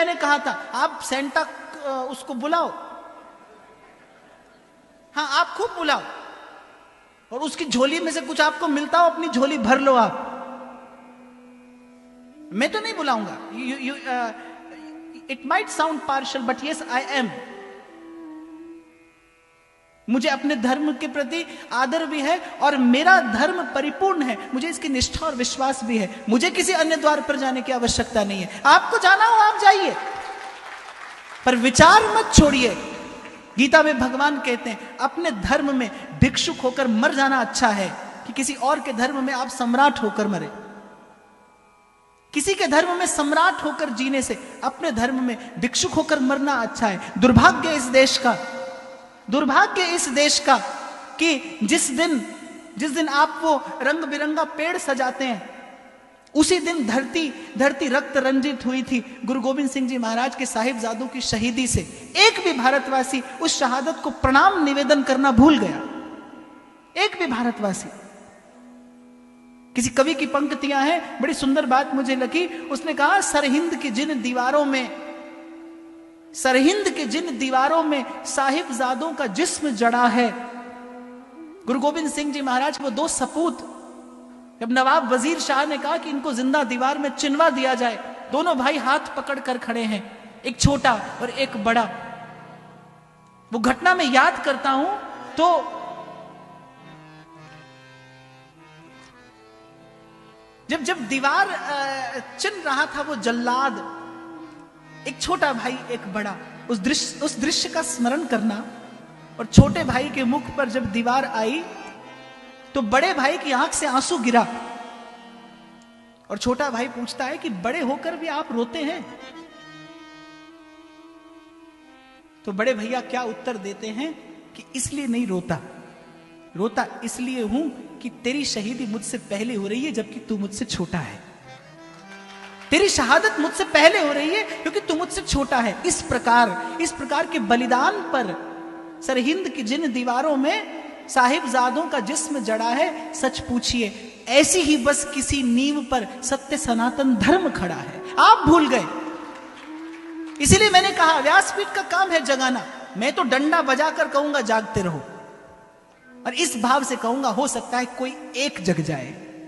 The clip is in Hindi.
मैंने कहा था, आप सेंटा उसको बुलाओ, हाँ आप खूब बुलाओ, और उसकी झोली में से कुछ आपको मिलता हो अपनी झोली भर लो आप। मैं तो नहीं बुलाऊंगा। It might sound partial but yes I am. मुझे अपने धर्म के प्रति आदर भी है और मेरा धर्म परिपूर्ण है, मुझे इसकी निष्ठा और विश्वास भी है। मुझे किसी अन्य द्वार पर जाने की आवश्यकता नहीं है। आपको जाना हो आप जाइए, पर विचार मत छोड़िए। गीता में भगवान कहते हैं अपने धर्म में भिक्षुक होकर मर जाना अच्छा है कि किसी और के धर्म में आप सम्राट होकर मरे। किसी के धर्म में सम्राट होकर जीने से अपने धर्म में भिक्षुक होकर मरना अच्छा है। दुर्भाग्य इस देश का, दुर्भाग्य इस देश का कि जिस दिन आप वो रंग बिरंगा पेड़ सजाते हैं, उसी दिन धरती रक्त रंजित हुई थी गुरु गोविंद सिंह जी महाराज के साहिबजादों की शहीदी से। एक भी भारतवासी उस शहादत को प्रणाम निवेदन करना भूल गया, एक भी भारतवासी। किसी कवि की पंक्तियां हैं, बड़ी सुंदर बात मुझे लगी। उसने कहा सरहिंद की जिन दीवारों में साहिबजादों का जिस्म जड़ा है। गुरु गोविंद सिंह जी महाराज वो दो सपूत, जब नवाब वजीर शाह ने कहा कि इनको जिंदा दीवार में चिनवा दिया जाए, दोनों भाई हाथ पकड़ कर खड़े हैं, एक छोटा और एक बड़ा। वो घटना में याद करता हूं तो जब दीवार चिन रहा था वो जल्लाद, एक छोटा भाई एक बड़ा, उस दृश्य का स्मरण करना। और छोटे भाई के मुख पर जब दीवार आई तो बड़े भाई की आंख से आंसू गिरा, और छोटा भाई पूछता है कि बड़े होकर भी आप रोते हैं? तो बड़े भैया क्या उत्तर देते हैं कि इसलिए नहीं रोता, रोता इसलिए हूं कि तेरी शहीदी मुझसे पहले हो रही है जबकि तू मुझसे छोटा है। तेरी शहादत मुझसे पहले हो रही है क्योंकि तू मुझसे छोटा है। इस प्रकार के बलिदान पर सरहिंद की जिन दीवारों में साहिबजादों का जिस्म जड़ा है, सच पूछिए ऐसी ही बस किसी नींव पर सत्य सनातन धर्म खड़ा है। आप भूल गए। इसीलिए मैंने कहा व्यासपीठ का काम है जगाना। मैं तो डंडा बजाकर कहूंगा जागते रहो, और इस भाव से कहूंगा हो सकता है कोई एक जग जाए।